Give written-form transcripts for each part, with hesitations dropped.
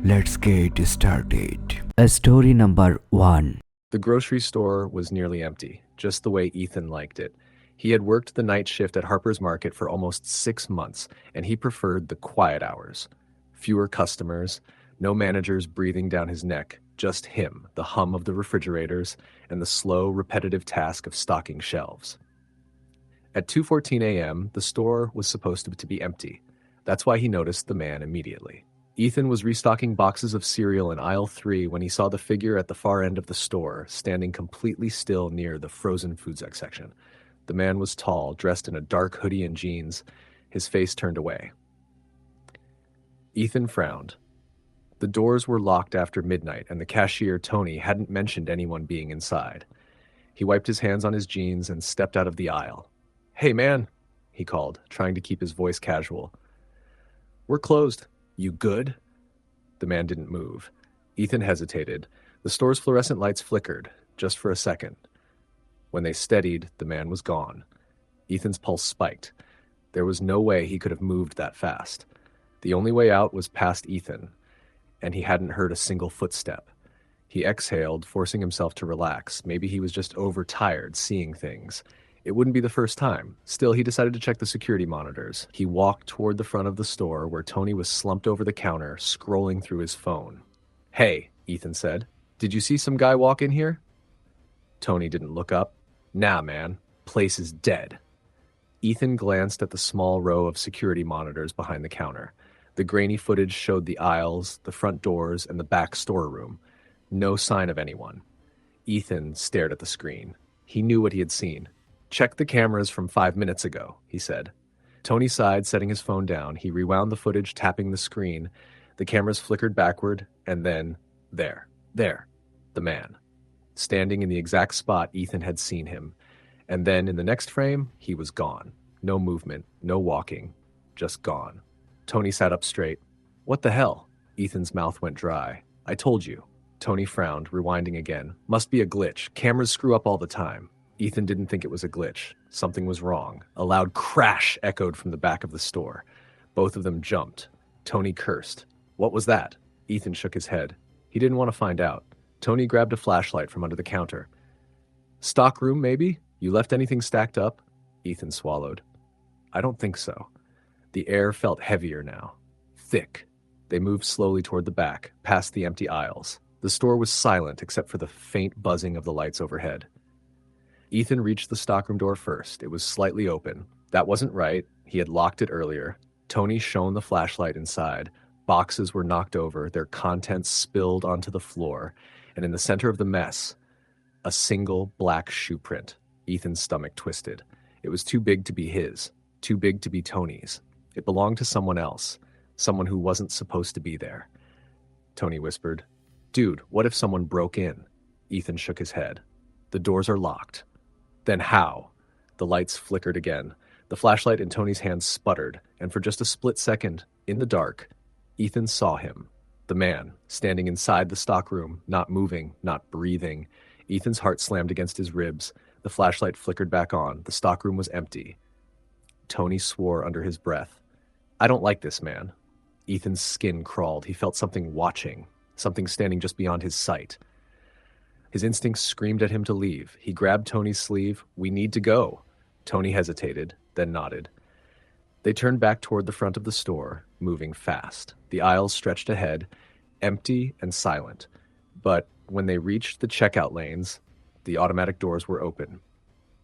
Let's get started. Story number 1. The grocery store was nearly empty, just the way Ethan liked it. He had worked the night shift at Harper's Market for almost 6 months, and he preferred the quiet hours. Fewer customers, no managers breathing down his neck, just him, the hum of the refrigerators, and the slow, repetitive task of stocking shelves. At 2:14 a.m., the store was supposed to be empty. That's why he noticed the man immediately. Ethan was restocking boxes of cereal in aisle 3 when he saw the figure at the far end of the store, standing completely still near the frozen foods section. The man was tall, dressed in a dark hoodie and jeans, his face turned away. Ethan frowned. The doors were locked after midnight, and the cashier, Tony, hadn't mentioned anyone being inside. He wiped his hands on his jeans and stepped out of the aisle. "Hey, man," he called, trying to keep his voice casual. "We're closed. You good?" The man didn't move. Ethan hesitated. The store's fluorescent lights flickered, just for a second. When they steadied, the man was gone. Ethan's pulse spiked. There was no way he could have moved that fast. The only way out was past Ethan, and he hadn't heard a single footstep. He exhaled, forcing himself to relax. Maybe he was just overtired, seeing things. It wouldn't be the first time. Still, he decided to check the security monitors. He walked toward the front of the store where Tony was slumped over the counter, scrolling through his phone. "Hey," Ethan said. "Did you see some guy walk in here?" Tony didn't look up. "Nah, man. Place is dead." Ethan glanced at the small row of security monitors behind the counter. The grainy footage showed the aisles, the front doors, and the back storeroom. No sign of anyone. Ethan stared at the screen. He knew what he had seen. "Check the cameras from 5 minutes ago," he said. Tony sighed, setting his phone down. He rewound the footage, tapping the screen. The cameras flickered backward, and then, there, the man. Standing in the exact spot Ethan had seen him. And then, in the next frame, he was gone. No movement, no walking, just gone. Tony sat up straight. "What the hell?" Ethan's mouth went dry. "I told you." Tony frowned, rewinding again. "Must be a glitch. Cameras screw up all the time." Ethan didn't think it was a glitch. Something was wrong. A loud crash echoed from the back of the store. Both of them jumped. Tony cursed. "What was that?" Ethan shook his head. He didn't want to find out. Tony grabbed a flashlight from under the counter. "Stock room, maybe? You left anything stacked up?" Ethan swallowed. "I don't think so." The air felt heavier now. Thick. They moved slowly toward the back, past the empty aisles. The store was silent except for the faint buzzing of the lights overhead. Ethan reached the stockroom door first. It was slightly open. That wasn't right. He had locked it earlier. Tony shone the flashlight inside. Boxes were knocked over, their contents spilled onto the floor, and in the center of the mess, a single black shoe print. Ethan's stomach twisted. It was too big to be his, too big to be Tony's. It belonged to someone else, someone who wasn't supposed to be there. Tony whispered, "Dude, what if someone broke in?" Ethan shook his head. "The doors are locked." "Then how?" The lights flickered again. The flashlight in Tony's hand sputtered, and for just a split second, in the dark, Ethan saw him. The man, standing inside the stockroom, not moving, not breathing. Ethan's heart slammed against his ribs. The flashlight flickered back on. The stockroom was empty. Tony swore under his breath. "I don't like this man." Ethan's skin crawled. He felt something watching, something standing just beyond his sight. His instincts screamed at him to leave. He grabbed Tony's sleeve. "We need to go." Tony hesitated, then nodded. They turned back toward the front of the store, moving fast. The aisles stretched ahead, empty and silent. But when they reached the checkout lanes, the automatic doors were open.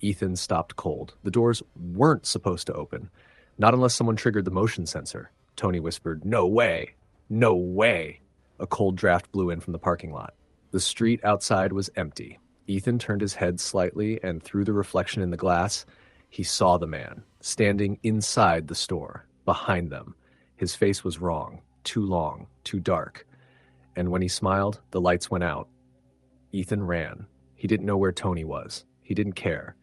Ethan stopped cold. The doors weren't supposed to open. Not unless someone triggered the motion sensor. Tony whispered, "No way! No way!" A cold draft blew in from the parking lot. The street outside was empty. Ethan turned his head slightly, and through the reflection in the glass, he saw the man, standing inside the store, behind them. His face was wrong, too long, too dark. And when he smiled, the lights went out. Ethan ran. He didn't know where Tony was. He didn't care.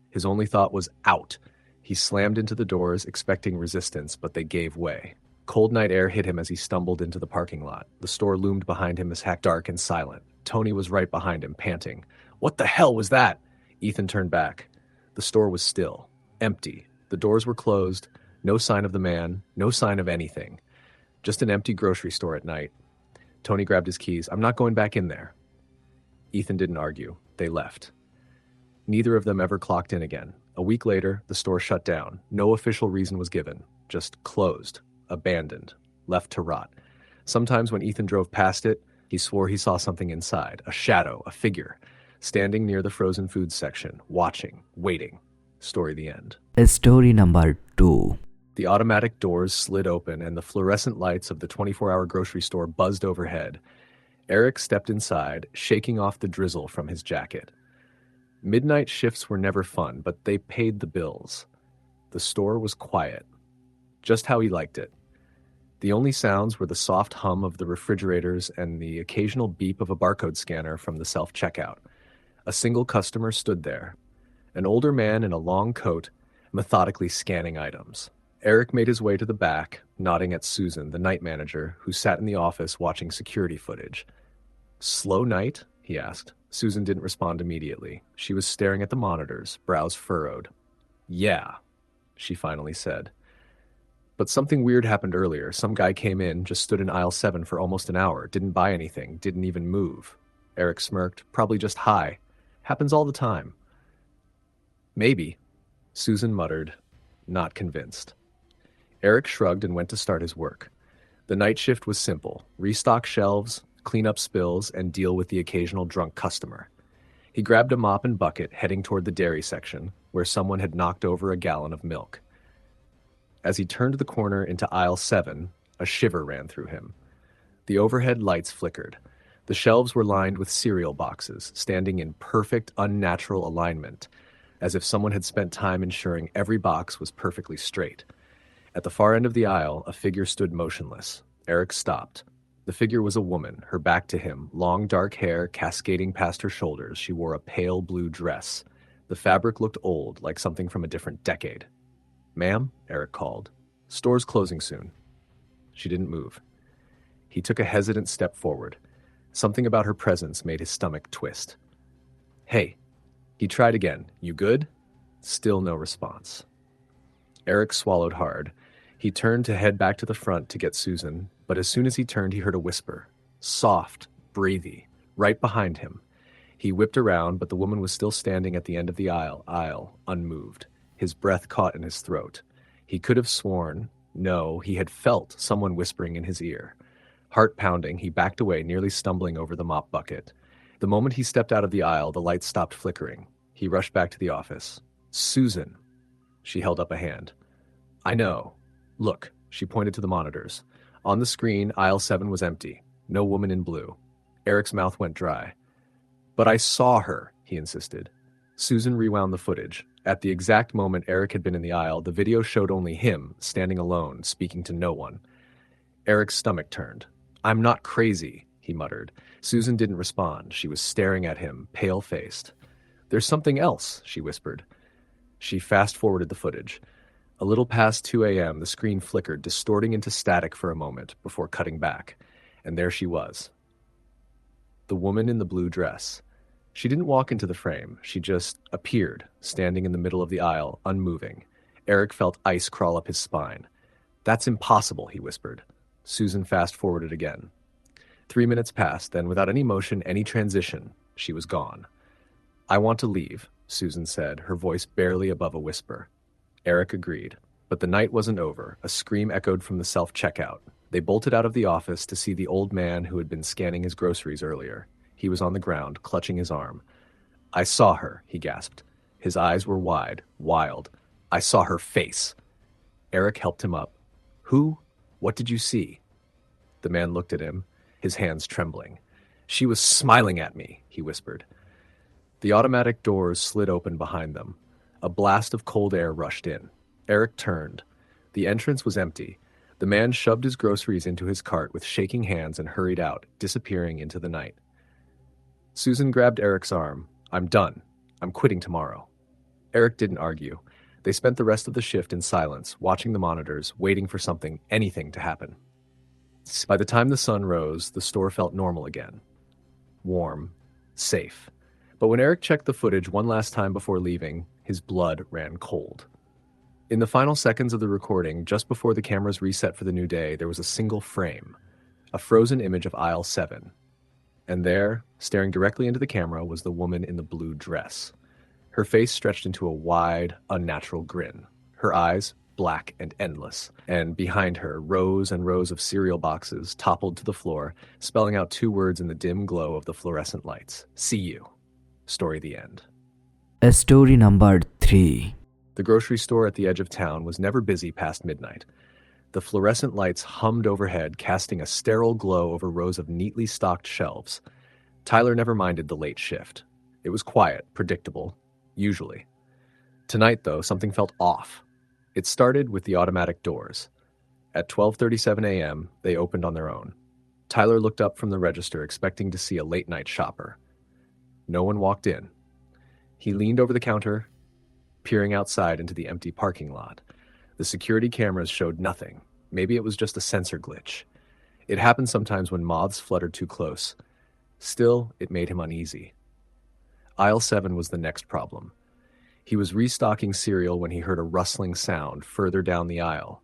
His only thought was out. He slammed into the doors, expecting resistance, but they gave way. Cold night air hit him as he stumbled into the parking lot. The store loomed behind him as dark and silent. Tony was right behind him, panting. "What the hell was that?" Ethan turned back. The store was still, empty. The doors were closed. No sign of the man, no sign of anything. Just an empty grocery store at night. Tony grabbed his keys. I'm not going back in there. Ethan didn't argue. They left. Neither of them ever clocked in again. A week later, the store shut down. No official reason was given. Just closed, abandoned, left to rot. Sometimes when Ethan drove past it, he swore he saw something inside. A shadow, a figure, standing near the frozen foods section, watching, waiting. Story the end. Story number 2. The automatic doors slid open and the fluorescent lights of the 24-hour grocery store buzzed overhead. Eric stepped inside, shaking off the drizzle from his jacket. Midnight shifts were never fun, but they paid the bills. The store was quiet, just how he liked it. The only sounds were the soft hum of the refrigerators and the occasional beep of a barcode scanner from the self-checkout. A single customer stood there, an older man in a long coat, methodically scanning items. Eric made his way to the back, nodding at Susan, the night manager, who sat in the office watching security footage. "Slow night?" he asked. Susan didn't respond immediately. She was staring at the monitors, brows furrowed. "Yeah," she finally said. "But something weird happened earlier. Some guy came in, just stood in aisle 7 for almost an hour, didn't buy anything, didn't even move." Eric smirked. "Probably just high. Happens all the time." "Maybe," Susan muttered, not convinced. Eric shrugged and went to start his work. The night shift was simple: restock shelves, clean up spills, and deal with the occasional drunk customer. He grabbed a mop and bucket, heading toward the dairy section, where someone had knocked over a gallon of milk. As he turned the corner into aisle 7, a shiver ran through him. The overhead lights flickered. The shelves were lined with cereal boxes, standing in perfect, unnatural alignment, as if someone had spent time ensuring every box was perfectly straight. At the far end of the aisle, a figure stood motionless. Eric stopped. The figure was a woman, her back to him, long dark hair cascading past her shoulders. She wore a pale blue dress. The fabric looked old, like something from a different decade. "Ma'am?" Eric called. "Store's closing soon." She didn't move. He took a hesitant step forward. Something about her presence made his stomach twist. "Hey." He tried again. "You good?" Still no response. Eric swallowed hard. He turned to head back to the front to get Susan, but as soon as he turned, he heard a whisper. Soft, breathy, right behind him. He whipped around, but the woman was still standing at the end of the aisle, unmoved. His breath caught in his throat. He could have sworn, no, he had felt someone whispering in his ear. Heart pounding, he backed away, nearly stumbling over the mop bucket. The moment he stepped out of the aisle, the lights stopped flickering. He rushed back to the office. "Susan." She held up a hand. "I know. Look." She pointed to the monitors. On the screen, aisle 7 was empty. No woman in blue. Eric's mouth went dry. "But I saw her," he insisted. Susan rewound the footage. At the exact moment Eric had been in the aisle, the video showed only him, standing alone, speaking to no one. Eric's stomach turned. "I'm not crazy," he muttered. Susan didn't respond. She was staring at him, pale-faced. "There's something else," she whispered. She fast-forwarded the footage. A little past 2 a.m., the screen flickered, distorting into static for a moment before cutting back. And there she was. The woman in the blue dress. She didn't walk into the frame. She just appeared, standing in the middle of the aisle, unmoving. Eric felt ice crawl up his spine. "That's impossible," he whispered. Susan fast-forwarded again. 3 minutes passed, then without any motion, any transition, she was gone. "I want to leave," Susan said, her voice barely above a whisper. Eric agreed. But the night wasn't over. A scream echoed from the self-checkout. They bolted out of the office to see the old man who had been scanning his groceries earlier. He was on the ground, clutching his arm. "I saw her," he gasped. His eyes were wide, wild. "I saw her face." Eric helped him up. "Who? What did you see?" The man looked at him, his hands trembling. "She was smiling at me," he whispered. The automatic doors slid open behind them. A blast of cold air rushed in. Eric turned. The entrance was empty. The man shoved his groceries into his cart with shaking hands and hurried out, disappearing into the night. Susan grabbed Eric's arm. "I'm done. I'm quitting tomorrow." Eric didn't argue. They spent the rest of the shift in silence, watching the monitors, waiting for something, anything to happen. By the time the sun rose, the store felt normal again. Warm. Safe. But when Eric checked the footage one last time before leaving, his blood ran cold. In the final seconds of the recording, just before the cameras reset for the new day, there was a single frame. a frozen image of aisle 7. And there, staring directly into the camera, was the woman in the blue dress. Her face stretched into a wide, unnatural grin. Her eyes, black and endless. And behind her, rows and rows of cereal boxes toppled to the floor, spelling out 2 words in the dim glow of the fluorescent lights. See you. Story the end. Story number 3. The grocery store at the edge of town was never busy past midnight. The fluorescent lights hummed overhead, casting a sterile glow over rows of neatly stocked shelves. Tyler never minded the late shift. It was quiet, predictable, usually. Tonight, though, something felt off. It started with the automatic doors. At 12:37 a.m., they opened on their own. Tyler looked up from the register, expecting to see a late-night shopper. No one walked in. He leaned over the counter, peering outside into the empty parking lot. The security cameras showed nothing. Maybe it was just a sensor glitch. It happened sometimes when moths fluttered too close. Still, it made him uneasy. Aisle 7 was the next problem. He was restocking cereal when he heard a rustling sound further down the aisle,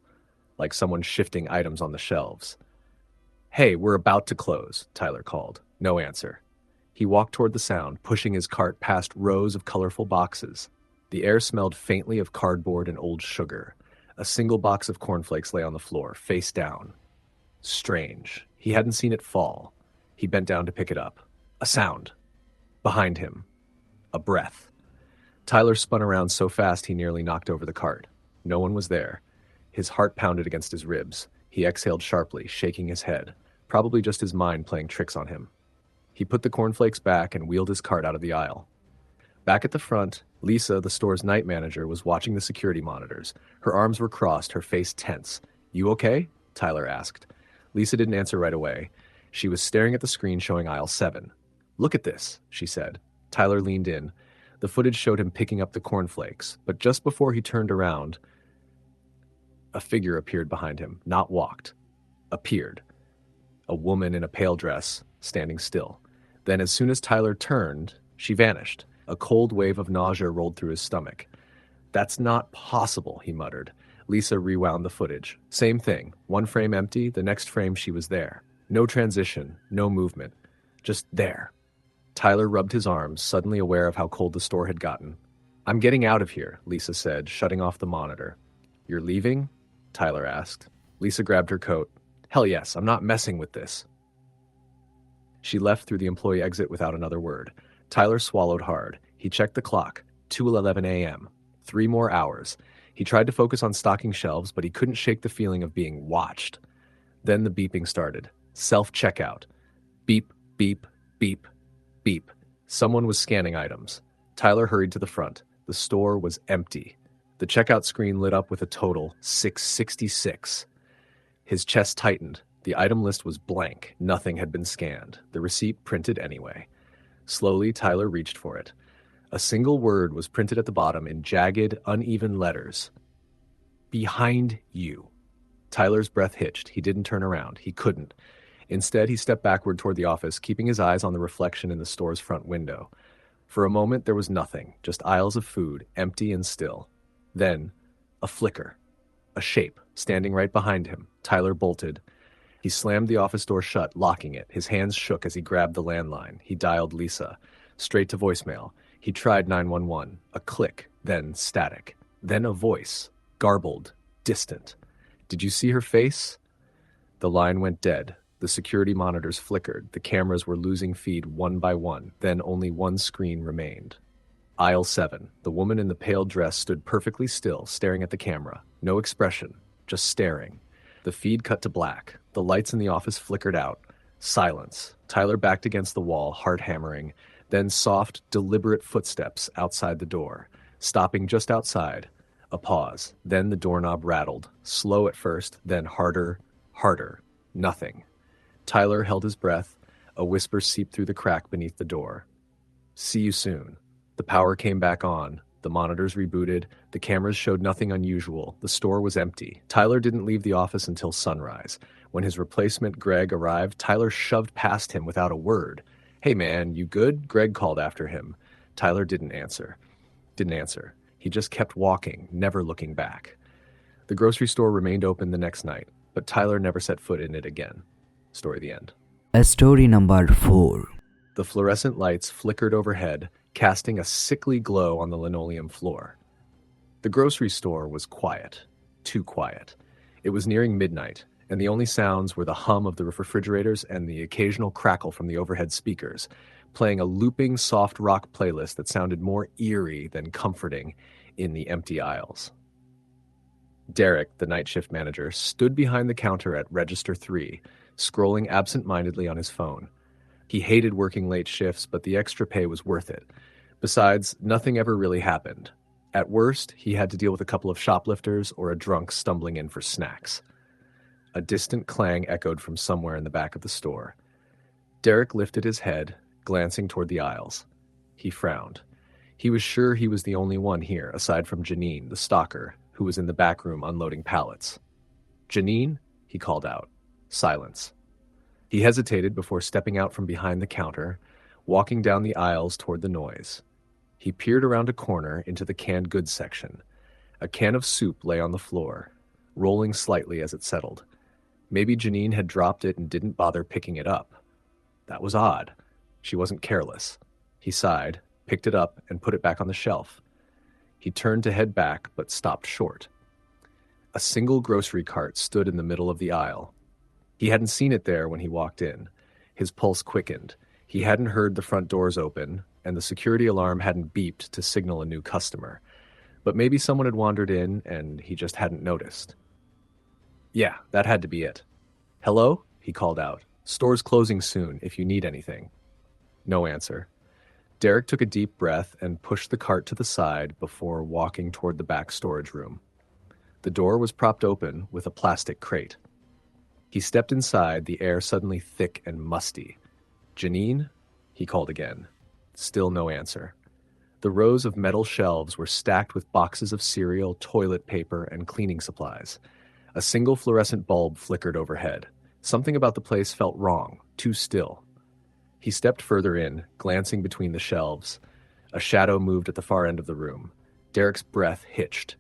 like someone shifting items on the shelves. "Hey, we're about to close," Tyler called. No answer. He walked toward the sound, pushing his cart past rows of colorful boxes. The air smelled faintly of cardboard and old sugar. A single box of cornflakes lay on the floor, face down. Strange. He hadn't seen it fall. He bent down to pick it up. A sound. Behind him. A breath. Tyler spun around so fast he nearly knocked over the cart. No one was there. His heart pounded against his ribs. He exhaled sharply, shaking his head, probably just his mind playing tricks on him. He put the cornflakes back and wheeled his cart out of the aisle. Back at the front, Lisa, the store's night manager, was watching the security monitors. Her arms were crossed, her face tense. "You okay?" Tyler asked. Lisa didn't answer right away. She was staring at the screen showing aisle 7. "Look at this," she said. Tyler leaned in. The footage showed him picking up the cornflakes, but just before he turned around, a figure appeared behind him. Not walked. Appeared. A woman in a pale dress, standing still. Then as soon as Tyler turned, she vanished. A cold wave of nausea rolled through his stomach. "That's not possible," he muttered. Lisa rewound the footage. Same thing. One frame empty, the next frame she was there. No transition, no movement. Just there. Tyler rubbed his arms, suddenly aware of how cold the store had gotten. "I'm getting out of here," Lisa said, shutting off the monitor. "You're leaving?" Tyler asked. Lisa grabbed her coat. "Hell yes, I'm not messing with this." She left through the employee exit without another word. Tyler swallowed hard. He checked the clock. 2:11 a.m. 3 more hours. He tried to focus on stocking shelves, but he couldn't shake the feeling of being watched. Then the beeping started. Self-checkout. Beep, beep, beep, beep. Someone was scanning items. Tyler hurried to the front. The store was empty. The checkout screen lit up with a total 666. His chest tightened. The item list was blank. Nothing had been scanned. The receipt printed anyway. Slowly, Tyler reached for it. A single word was printed at the bottom in jagged, uneven letters. "Behind you." Tyler's breath hitched. He didn't turn around. He couldn't. Instead, he stepped backward toward the office, keeping his eyes on the reflection in the store's front window. For a moment, there was nothing, just aisles of food, empty and still. Then, a flicker. A shape, standing right behind him. Tyler bolted. He slammed the office door shut, locking it. His hands shook as he grabbed the landline. He dialed Lisa. Straight to voicemail. He tried 911. A click, then static. Then a voice. Garbled. Distant. "Did you see her face?" The line went dead. The security monitors flickered. The cameras were losing feed one by one. Then only one screen remained. Aisle 7. The woman in the pale dress stood perfectly still, staring at the camera. No expression. Just staring. The feed cut to black. The lights in the office flickered out. Silence. Tyler backed against the wall, heart hammering. Then soft, deliberate footsteps outside the door, stopping just outside. A pause. Then the doorknob rattled. Slow at first, then harder, harder. Nothing. Tyler held his breath. A whisper seeped through the crack beneath the door. "See you soon." The power came back on. The monitors rebooted. The cameras showed nothing unusual. The store was empty. Tyler didn't leave the office until sunrise. When his replacement, Greg, arrived, Tyler shoved past him without a word. "Hey man, you good?" Greg called after him. Tyler didn't answer. He just kept walking, never looking back. The grocery store remained open the next night, but Tyler never set foot in it again. Story the end. Story number 4. The fluorescent lights flickered overhead, casting a sickly glow on the linoleum floor. The grocery store was quiet. Too quiet. It was nearing midnight, and the only sounds were the hum of the refrigerators and the occasional crackle from the overhead speakers, playing a looping soft rock playlist that sounded more eerie than comforting in the empty aisles. Derek, the night shift manager, stood behind the counter at Register 3, scrolling absent-mindedly on his phone. He hated working late shifts, but the extra pay was worth it. Besides, nothing ever really happened. At worst, he had to deal with a couple of shoplifters or a drunk stumbling in for snacks. A distant clang echoed from somewhere in the back of the store. Derek lifted his head, glancing toward the aisles. He frowned. He was sure he was the only one here, aside from Janine, the stalker, who was in the back room unloading pallets. "Janine?" he called out. Silence. He hesitated before stepping out from behind the counter, walking down the aisles toward the noise. He peered around a corner into the canned goods section. A can of soup lay on the floor, rolling slightly as it settled. Maybe Janine had dropped it and didn't bother picking it up. That was odd. She wasn't careless. He sighed, picked it up, and put it back on the shelf. He turned to head back, but stopped short. A single grocery cart stood in the middle of the aisle. He hadn't seen it there when he walked in. His pulse quickened. He hadn't heard the front doors open, and the security alarm hadn't beeped to signal a new customer. But maybe someone had wandered in, and he just hadn't noticed. Yeah, that had to be it. "Hello?" he called out. "Store's closing soon, if you need anything." No answer. Derek took a deep breath and pushed the cart to the side before walking toward the back storage room. The door was propped open with a plastic crate. He stepped inside, the air suddenly thick and musty. "Janine?" he called again. Still no answer. The rows of metal shelves were stacked with boxes of cereal, toilet paper, and cleaning supplies. A single fluorescent bulb flickered overhead. Something about the place felt wrong, too still. He stepped further in, glancing between the shelves. A shadow moved at the far end of the room. Derek's breath hitched.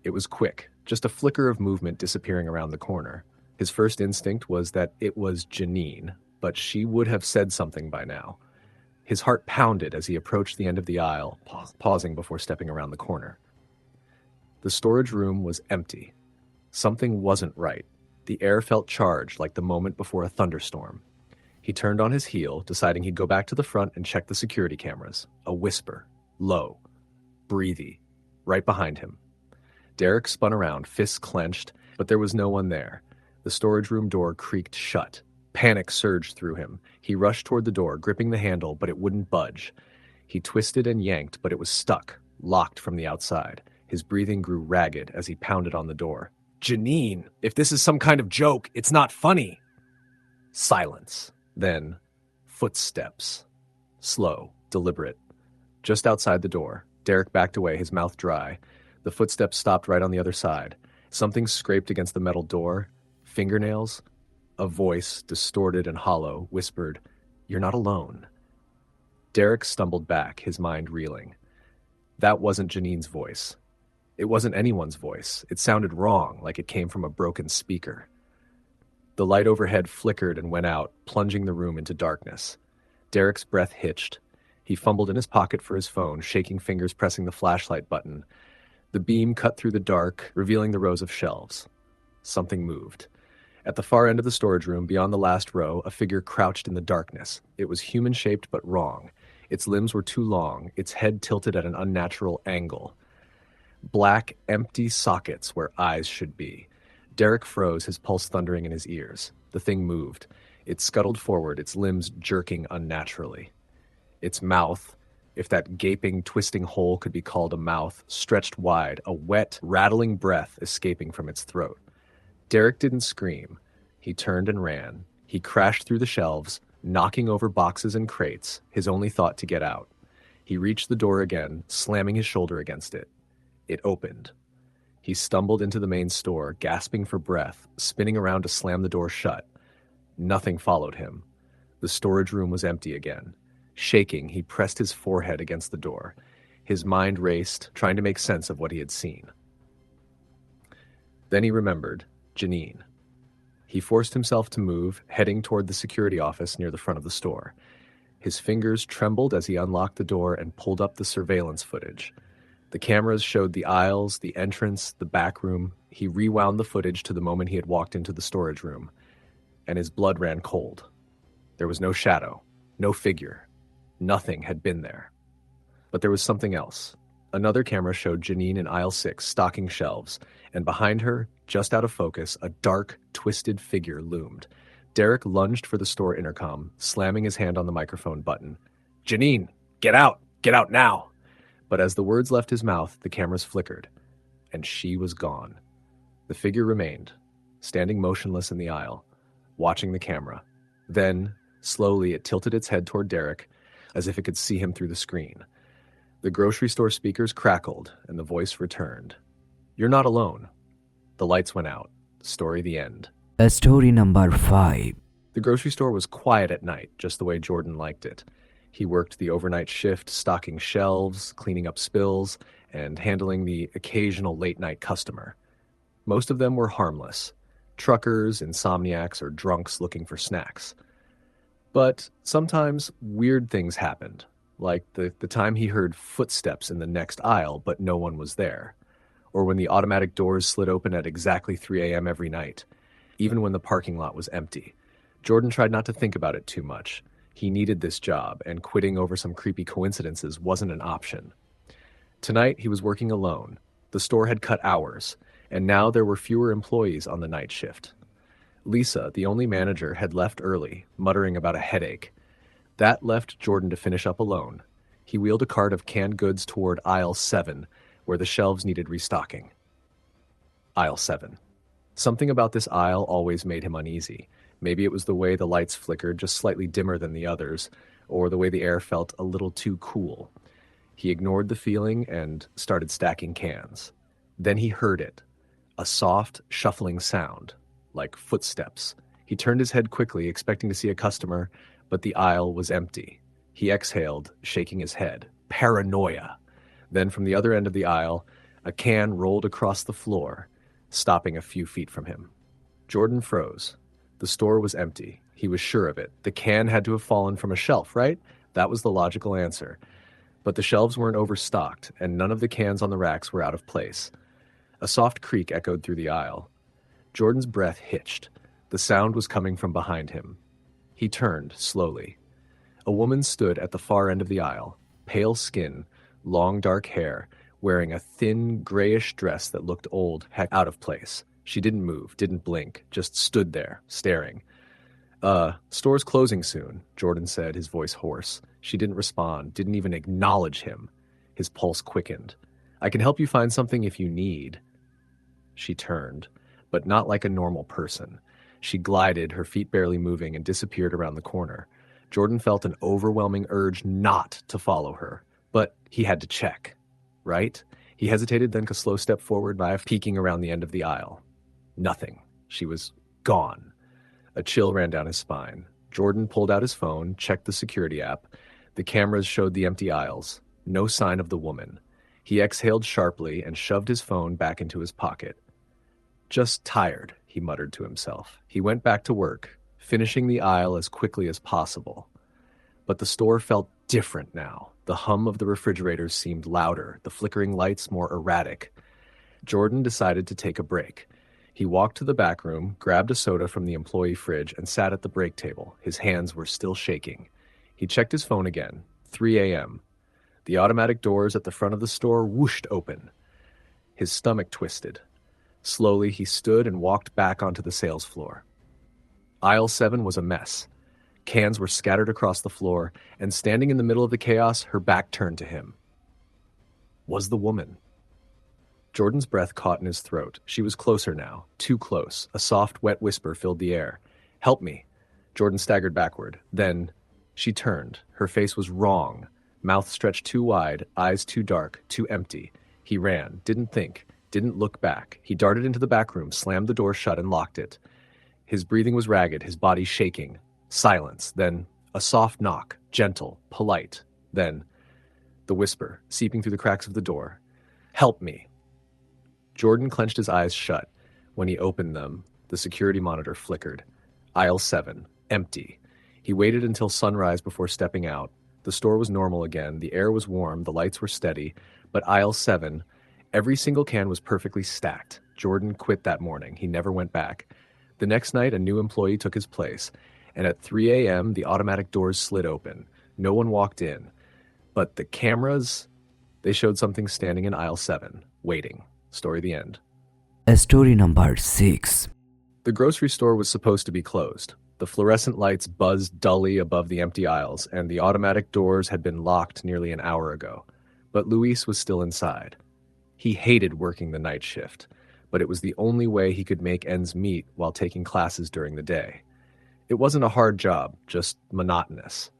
It was quick, just a flicker of movement disappearing around the corner. His first instinct was that it was Janine, but she would have said something by now. His heart pounded as he approached the end of the aisle, pausing before stepping around the corner. The storage room was empty. Something wasn't right. The air felt charged like the moment before a thunderstorm. He turned on his heel, deciding he'd go back to the front and check the security cameras. A whisper. Low. Breathy. Right behind him. Derek spun around, fists clenched, but there was no one there. The storage room door creaked shut. Panic surged through him. He rushed toward the door, gripping the handle, but it wouldn't budge. He twisted and yanked, but it was stuck, locked from the outside. His breathing grew ragged as he pounded on the door. "Janine, if this is some kind of joke, it's not funny." Silence. Then, footsteps. Slow, deliberate. Just outside the door, Derek backed away, his mouth dry. The footsteps stopped right on the other side. Something scraped against the metal door. Fingernails. A voice, distorted and hollow, whispered, "You're not alone." Derek stumbled back, his mind reeling. That wasn't Janine's voice. It wasn't anyone's voice. It sounded wrong, like it came from a broken speaker. The light overhead flickered and went out, plunging the room into darkness. Derek's breath hitched. He fumbled in his pocket for his phone, shaking fingers pressing the flashlight button. The beam cut through the dark, revealing the rows of shelves. Something moved. At the far end of the storage room, beyond the last row, a figure crouched in the darkness. It was human-shaped but wrong. Its limbs were too long, its head tilted at an unnatural angle. Black, empty sockets where eyes should be. Derek froze, his pulse thundering in his ears. The thing moved. It scuttled forward, its limbs jerking unnaturally. Its mouth, if that gaping, twisting hole could be called a mouth, stretched wide, a wet, rattling breath escaping from its throat. Derek didn't scream. He turned and ran. He crashed through the shelves, knocking over boxes and crates, his only thought to get out. He reached the door again, slamming his shoulder against it. It opened. He stumbled into the main store, gasping for breath, spinning around to slam the door shut. Nothing followed him. The storage room was empty again. Shaking, he pressed his forehead against the door. His mind raced, trying to make sense of what he had seen. Then he remembered Janine. He forced himself to move, heading toward the security office near the front of the store. His fingers trembled as he unlocked the door and pulled up the surveillance footage. The cameras showed the aisles, the entrance, the back room. He rewound the footage to the moment he had walked into the storage room, and his blood ran cold. There was no shadow, no figure. Nothing had been there. But there was something else. Another camera showed Janine in aisle 6 stocking shelves, and behind her, just out of focus, a dark, twisted figure loomed. Derek lunged for the store intercom, slamming his hand on the microphone button. "Janine, get out! Get out now!" But as the words left his mouth, the cameras flickered, and she was gone. The figure remained, standing motionless in the aisle, watching the camera. Then, slowly, it tilted its head toward Derek, as if it could see him through the screen. The grocery store speakers crackled, and the voice returned. "You're not alone." The lights went out. Story the end. Story number 5. The grocery store was quiet at night, just the way Jordan liked it. He worked the overnight shift, stocking shelves, cleaning up spills, and handling the occasional late-night customer. Most of them were harmless. Truckers, insomniacs, or drunks looking for snacks. But sometimes weird things happened, like the time he heard footsteps in the next aisle, but no one was there. Or when the automatic doors slid open at exactly 3 a.m. every night, even when the parking lot was empty. Jordan tried not to think about it too much. He needed this job, and quitting over some creepy coincidences wasn't an option. Tonight, he was working alone. The store had cut hours, and now there were fewer employees on the night shift. Lisa, the only manager, had left early, muttering about a headache. That left Jordan to finish up alone. He wheeled a cart of canned goods toward aisle 7, where the shelves needed restocking. Aisle 7. Something about this aisle always made him uneasy. Maybe it was the way the lights flickered just slightly dimmer than the others, or the way the air felt a little too cool. He ignored the feeling and started stacking cans. Then he heard it, a soft, shuffling sound, like footsteps. He turned his head quickly, expecting to see a customer, but the aisle was empty. He exhaled, shaking his head. Paranoia. Then from the other end of the aisle, a can rolled across the floor, stopping a few feet from him. Jordan froze. The store was empty. He was sure of it. The can had to have fallen from a shelf, right? That was the logical answer. But the shelves weren't overstocked, and none of the cans on the racks were out of place. A soft creak echoed through the aisle. Jordan's breath hitched. The sound was coming from behind him. He turned, slowly. A woman stood at the far end of the aisle, pale skin, long dark hair, wearing a thin, grayish dress that looked old, heck out of place. She didn't move, didn't blink, just stood there, staring. Store's closing soon," Jordan said, his voice hoarse. She didn't respond, didn't even acknowledge him. His pulse quickened. "I can help you find something if you need." She turned, but not like a normal person. She glided, her feet barely moving, and disappeared around the corner. Jordan felt an overwhelming urge not to follow her, but he had to check, right? He hesitated, then took a slow step forward, peeking around the end of the aisle. Nothing. She was gone. A chill ran down his spine. Jordan pulled out his phone, checked the security app. The cameras showed the empty aisles. No sign of the woman. He exhaled sharply and shoved his phone back into his pocket. "Just tired," he muttered to himself. He went back to work, finishing the aisle as quickly as possible. But the store felt different now. The hum of the refrigerators seemed louder, the flickering lights more erratic. Jordan decided to take a break. He walked to the back room, grabbed a soda from the employee fridge, and sat at the break table. His hands were still shaking. He checked his phone again. 3 a.m. The automatic doors at the front of the store whooshed open. His stomach twisted. Slowly, he stood and walked back onto the sales floor. Aisle 7 was a mess. Cans were scattered across the floor, and standing in the middle of the chaos, her back turned to him, was the woman. Jordan's breath caught in his throat. She was closer now, too close. A soft, wet whisper filled the air. "Help me." Jordan staggered backward. Then she turned. Her face was wrong. Mouth stretched too wide, eyes too dark, too empty. He ran, didn't think, didn't look back. He darted into the back room, slammed the door shut, and locked it. His breathing was ragged, his body shaking. Silence, then a soft knock, gentle, polite. Then the whisper, seeping through the cracks of the door. "Help me." Jordan clenched his eyes shut. When he opened them, The security monitor flickered. Aisle 7, empty. He waited until sunrise before stepping out. The store was normal again, the air was warm, the lights were steady, but aisle 7, every single can was perfectly stacked. Jordan quit that morning. He never went back. The next night, a new employee took his place, and at 3 a.m., the automatic doors slid open. No one walked in. But the cameras, they showed something standing in aisle 7, waiting. Story the end. Story number 6. The grocery store was supposed to be closed. The fluorescent lights buzzed dully above the empty aisles, and the automatic doors had been locked nearly an hour ago. But Luis was still inside. He hated working the night shift, but it was the only way he could make ends meet while taking classes during the day. It wasn't a hard job, just monotonous.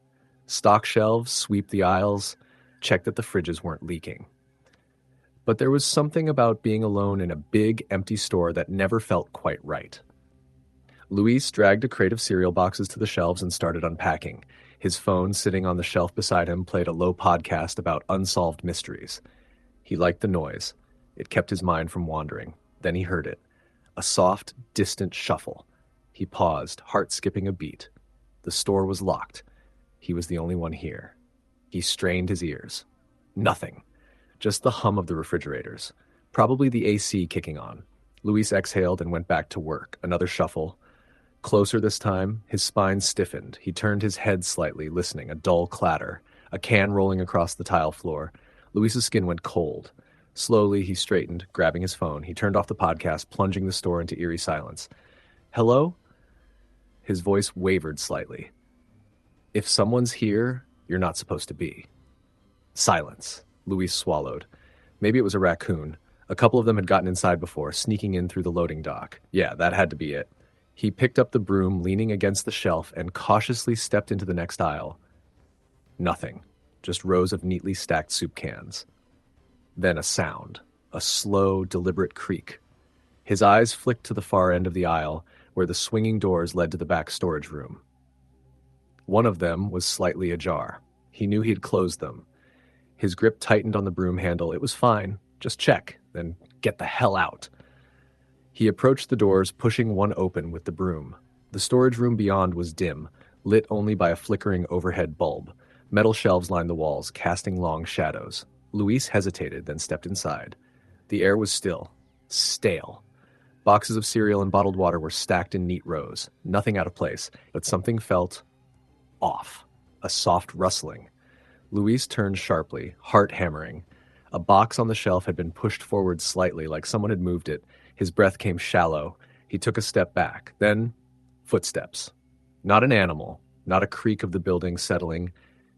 Stock shelves, sweep the aisles, check that the fridges weren't leaking. But there was something about being alone in a big, empty store that never felt quite right. Luis dragged a crate of cereal boxes to the shelves and started unpacking. His phone, sitting on the shelf beside him, played a low podcast about unsolved mysteries. He liked the noise. It kept his mind from wandering. Then he heard it. A soft, distant shuffle. He paused, heart skipping a beat. The store was locked. He was the only one here. He strained his ears. Nothing. Just the hum of the refrigerators. Probably the AC kicking on. Luis exhaled and went back to work. Another shuffle. Closer this time, his spine stiffened. He turned his head slightly, listening. A dull clatter. A can rolling across the tile floor. Luis's skin went cold. Slowly, he straightened, grabbing his phone. He turned off the podcast, plunging the store into eerie silence. Hello? His voice wavered slightly. If someone's here, you're not supposed to be. Silence. Luis swallowed. Maybe it was a raccoon. A couple of them had gotten inside before, sneaking in through the loading dock. Yeah, that had to be it. He picked up the broom, leaning against the shelf, and cautiously stepped into the next aisle. Nothing. Just rows of neatly stacked soup cans. Then a sound. A slow, deliberate creak. His eyes flicked to the far end of the aisle, where the swinging doors led to the back storage room. One of them was slightly ajar. He knew he'd closed them. His grip tightened on the broom handle. It was fine. Just check, then get the hell out. He approached the doors, pushing one open with the broom. The storage room beyond was dim, lit only by a flickering overhead bulb. Metal shelves lined the walls, casting long shadows. Luis hesitated, then stepped inside. The air was still. Stale. Boxes of cereal and bottled water were stacked in neat rows. Nothing out of place, but something felt off. A soft rustling. Luis turned sharply, heart hammering. A box on the shelf had been pushed forward slightly, like someone had moved it. His breath came shallow. He took a step back. Then, footsteps. Not an animal, not a creak of the building settling.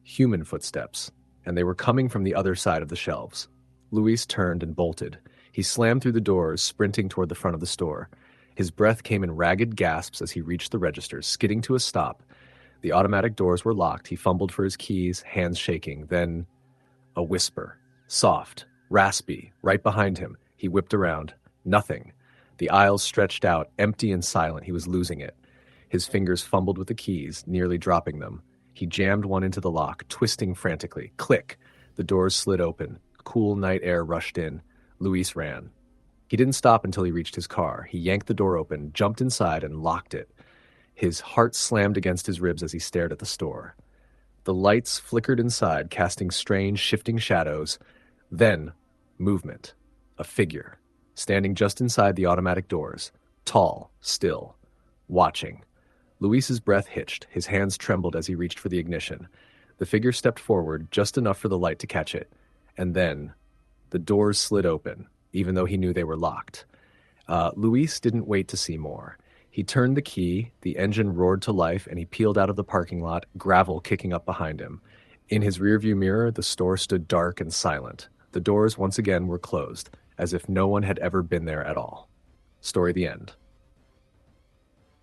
Human footsteps. And they were coming from the other side of the shelves. Luis turned and bolted. He slammed through the doors, sprinting toward the front of the store. His breath came in ragged gasps as he reached the registers, skidding to a stop. The automatic doors were locked. He fumbled for his keys, hands shaking. Then, a whisper. Soft, raspy, right behind him. He whipped around. Nothing. The aisles stretched out, empty and silent. He was losing it. His fingers fumbled with the keys, nearly dropping them. He jammed one into the lock, twisting frantically. Click! The doors slid open. Cool night air rushed in. Luis ran. He didn't stop until he reached his car. He yanked the door open, jumped inside, and locked it. His heart slammed against his ribs as he stared at the store. The lights flickered inside, casting strange, shifting shadows. Then, movement. A figure. Standing just inside the automatic doors. Tall, still. Watching. Luis's breath hitched. His hands trembled as he reached for the ignition. The figure stepped forward, just enough for the light to catch it. And then, the doors slid open, even though he knew they were locked. Luis didn't wait to see more. He turned the key, the engine roared to life, and he peeled out of the parking lot, gravel kicking up behind him. In his rearview mirror, the store stood dark and silent. The doors once again were closed, as if no one had ever been there at all. Story the end.